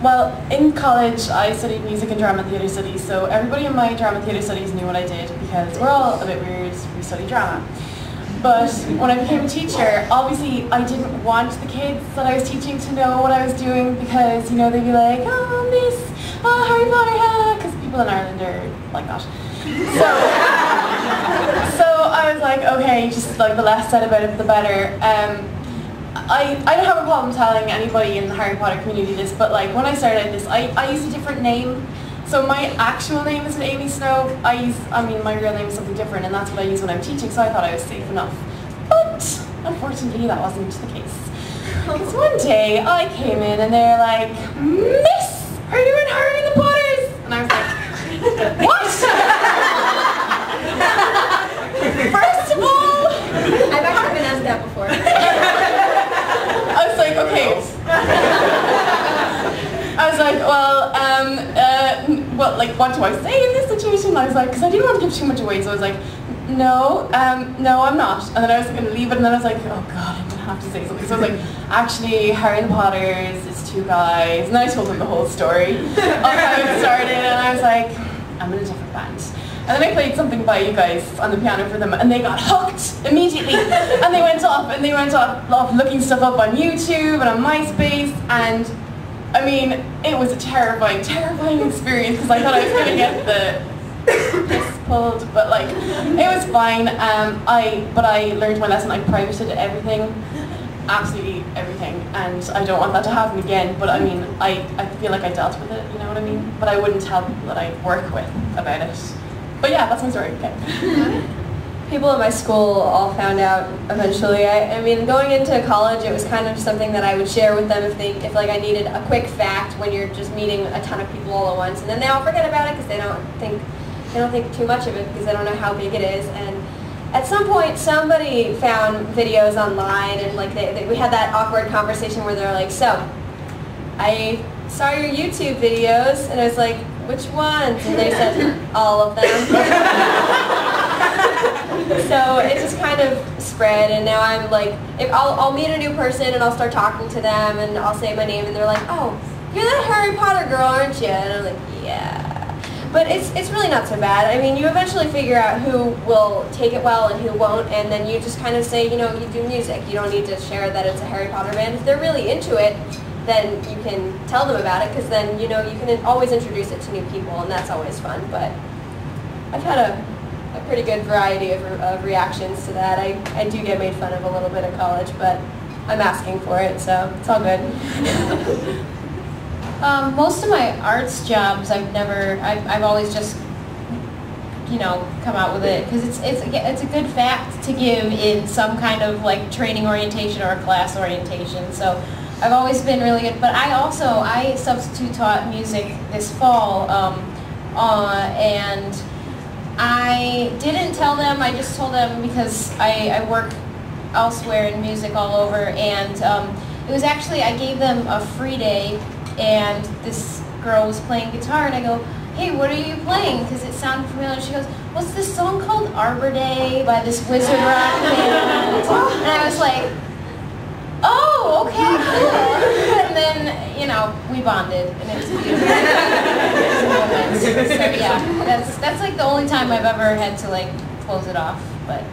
Well, in college I studied music and drama theatre studies, so everybody in my drama theatre studies knew what I did because we're all a bit weird, we study drama. But when I became a teacher, obviously I didn't want the kids that I was teaching to know what I was doing because, you know, they'd be like, oh, Miss, oh, Harry Potter, because people in Ireland are like that. So I was like, okay, just like the less said about it, the better. I don't have a problem telling anybody in the Harry Potter community this, but like when I started this, I used a different name. So my actual name isn't Amy Snow. I mean, my real name is something different, and that's what I use when I'm teaching, so I thought I was safe enough. But unfortunately, that wasn't the case. Because one day, I came in and they're like, Miss, are you in Harry and the Potters? And I was like, what? First of all, I've actually been asked that before. I was like, okay. I was like, well, what do I say in this situation? I was like, because I didn't want to give too much away, so I was like, no, no, I'm not. And then I was going to leave it, and then I was like, oh God, I'm going to have to say something. So I was like, actually, Harry and the Potters is 2 guys. And then I told them the whole story of how it started, and I was like, I'm in a different band. And then I played something by you guys on the piano for them, and they got hooked immediately. And they went off looking stuff up on YouTube and on MySpace, and I mean, it was a terrifying, terrifying experience because I thought I was going to get the piss pulled, but like, it was fine. But I learned my lesson. I privated everything, absolutely everything, and I don't want that to happen again. But I mean, I feel like I dealt with it, you know what I mean? But I wouldn't tell people that I work with about it. But yeah, that's my story. Okay. People at my school all found out eventually. I mean, going into college, it was kind of something that I would share with them if like I needed a quick fact when you're just meeting a ton of people all at once, and then they all forget about it because they don't think too much of it because they don't know how big it is. And at some point, somebody found videos online, and like we had that awkward conversation where they're like, "So, I saw your YouTube videos," and I was like, "Which ones?" And they said, "All of them." So it just kind of spread, and now I'm like, if I'll meet a new person and I'll start talking to them, and I'll say my name, and they're like, "Oh, you're that Harry Potter girl, aren't you?" And I'm like, "Yeah." But it's really not so bad. I mean, you eventually figure out who will take it well and who won't, and then you just kind of say, you know, you do music. You don't need to share that it's a Harry Potter band. If they're really into it, then you can tell them about it, because then, you know, you can always introduce it to new people, and that's always fun. But I've had a pretty good variety of reactions to that. I do get made fun of a little bit at college, but I'm asking for it, so it's all good. Most of my arts jobs, I've always just, you know, come out with it because it's a good fact to give in some kind of like training orientation or class orientation. So I've always been really good. But I substitute taught music this fall, and I didn't tell them. I just told them because I work elsewhere in music all over, and it was actually, I gave them a free day, and this girl was playing guitar, and I go, "Hey, what are you playing?" Because it sounded familiar. She goes, "What's this song called? Arbor Day by this Wizard Rock band?" And I was like, "Oh, okay, cool." And then, you know, we bonded, and it was beautiful. So yeah, that's like the only time I've ever had to like close it off. But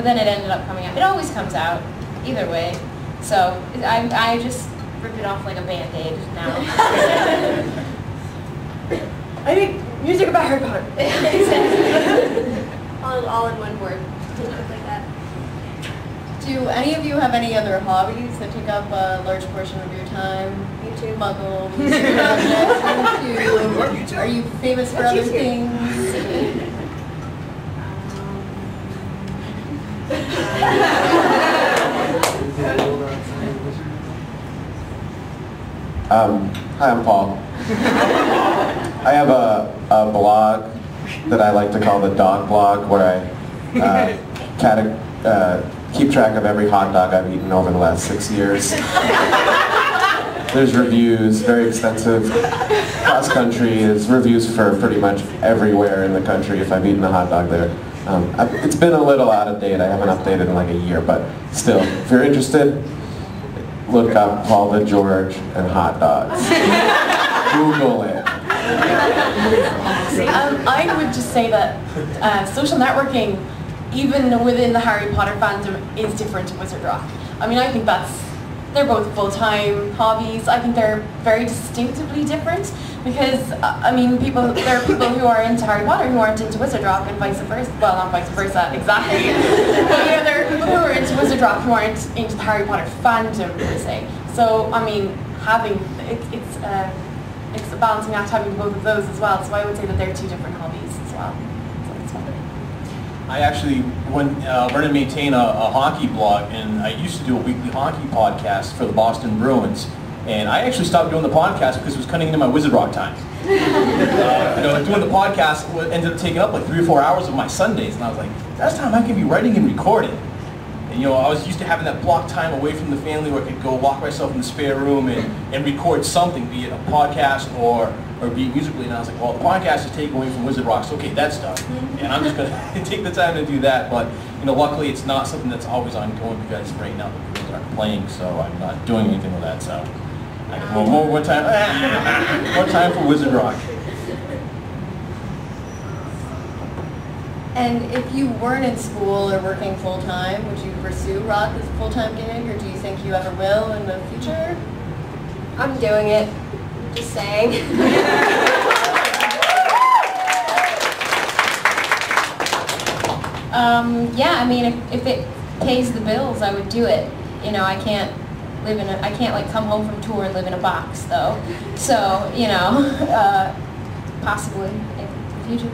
then it ended up coming out. It always comes out, either way. So I just rip it off like a Band-Aid now. I think music about Harry Potter. all in one word. Like that. Do any of you have any other hobbies that take up a large portion of your time? YouTube, Muggle, music projects, YouTube. Are you famous for other things? Hi, I'm Paul. I have a blog that I like to call the dog blog, where I keep track of every hot dog I've eaten over the last 6 years. There's reviews, very extensive. Cross country is reviews for pretty much everywhere in the country if I've eaten a hot dog there. It's been a little out of date. I haven't updated in like a year, but still, if you're interested, look up Paul the George and hot dogs. Google it. I would just say that social networking, even within the Harry Potter fandom, is different to Wizard Rock. I mean, I think they're both full-time hobbies. I think they're very distinctively different because, I mean, there are people who are into Harry Potter who aren't into Wizard Rock and vice versa. Well, not vice versa, exactly. But you know, there are people who are into Wizard Rock who aren't into the Harry Potter fandom, per se. So, I mean, it's a balancing act having both of those as well. So I would say that they're two different hobbies as well. So it's fun. I actually run and maintain a hockey blog, and I used to do a weekly hockey podcast for the Boston Bruins. And I actually stopped doing the podcast because it was cutting into my Wizard Rock time. You know, doing the podcast ended up taking up like 3 or 4 hours of my Sundays, and I was like, that's time I can be writing and recording. And you know, I was used to having that block time away from the family where I could go lock myself in the spare room and record something, be it a podcast or be it musically. And I was like, well, the podcast is taken away from Wizard Rock, so okay, that's done. And I'm just going to take the time to do that. But you know, luckily it's not something that's always ongoing because right now the Bruins aren't playing, so I'm not doing anything with that. So I can more time for Wizard Rock. And if you weren't in school or working full-time, would you pursue rock as a full-time gig, or do you think you ever will in the future? I'm doing it. Just saying. Yeah, I mean, if it pays the bills, I would do it. You know, I can't like come home from tour and live in a box, though. So, you know, possibly in the future.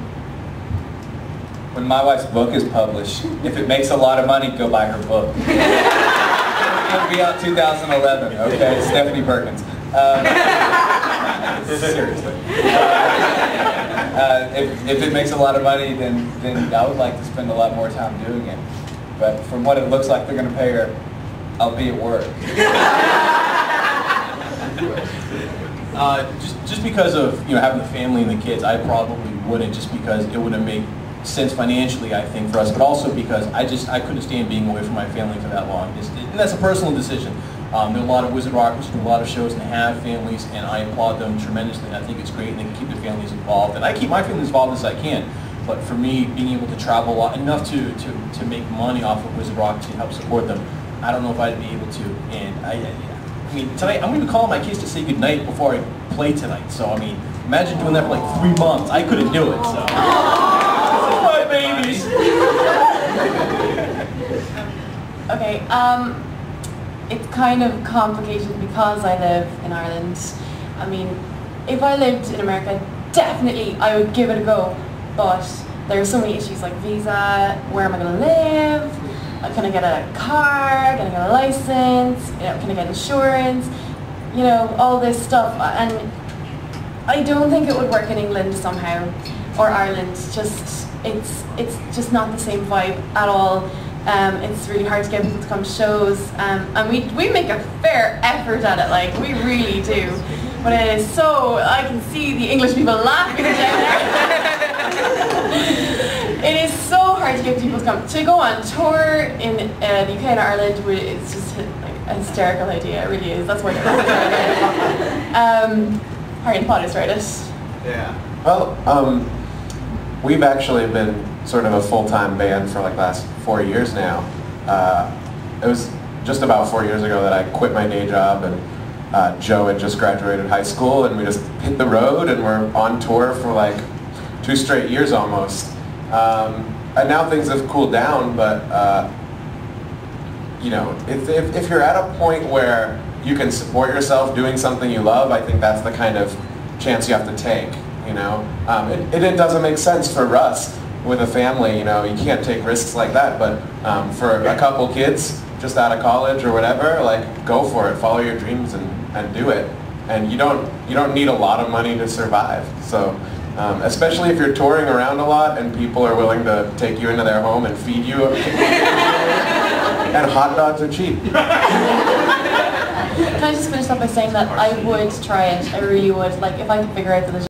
When my wife's book is published, if it makes a lot of money, go buy her book. It'll be out 2011, okay? Stephanie Perkins. Seriously. If it makes a lot of money, then I would like to spend a lot more time doing it. But from what it looks like they're going to pay her, I'll be at work. Just because of having the family and the kids, I probably wouldn't, just because it wouldn't make sense financially, I think, for us, but also because I couldn't stand being away from my family for that long. And that's a personal decision. There are a lot of Wizard Rockers who do a lot of shows and have families, and I applaud them tremendously. I think it's great, and they can keep their families involved. And I keep my family as involved as I can. But for me, being able to travel a lot, enough to make money off of Wizard Rock to help support them, I don't know if I'd be able to. And I mean, tonight, I'm going to be calling my kids to say goodnight before I play tonight. So, I mean, imagine doing that for like 3 months. I couldn't do it, so. My babies! Okay, it's kind of complicated because I live in Ireland. I mean, if I lived in America, definitely I would give it a go. But there are so many issues like visa, where am I going to live? Can I get a car? Can I get a license? Can I get insurance? All this stuff. And I don't think it would work in England somehow, or Ireland. It's just not the same vibe at all. It's really hard to get people to come to shows, and we make a fair effort at it, like we really do. But it is so, I can see the English people laughing down there. It is so hard to get people to come. To go on tour in the UK and Ireland, it's just like a hysterical idea, it really is. That's why Harry Potter's right it. Yeah. Well, we've actually been sort of a full-time band for like the last 4 years now. It was just about 4 years ago that I quit my day job, and Joe had just graduated high school, and we just hit the road, and we're on tour for like 2 straight years almost. And now things have cooled down, but if you're at a point where you can support yourself doing something you love, I think that's the kind of chance you have to take. It doesn't make sense for us with a family. You can't take risks like that. But for a couple kids just out of college or whatever, like go for it, follow your dreams and do it. And you don't need a lot of money to survive. So especially if you're touring around a lot and people are willing to take you into their home and feed you, and hot dogs are cheap. Can I just finish up by saying that I would try it, I really would, like if I could figure out the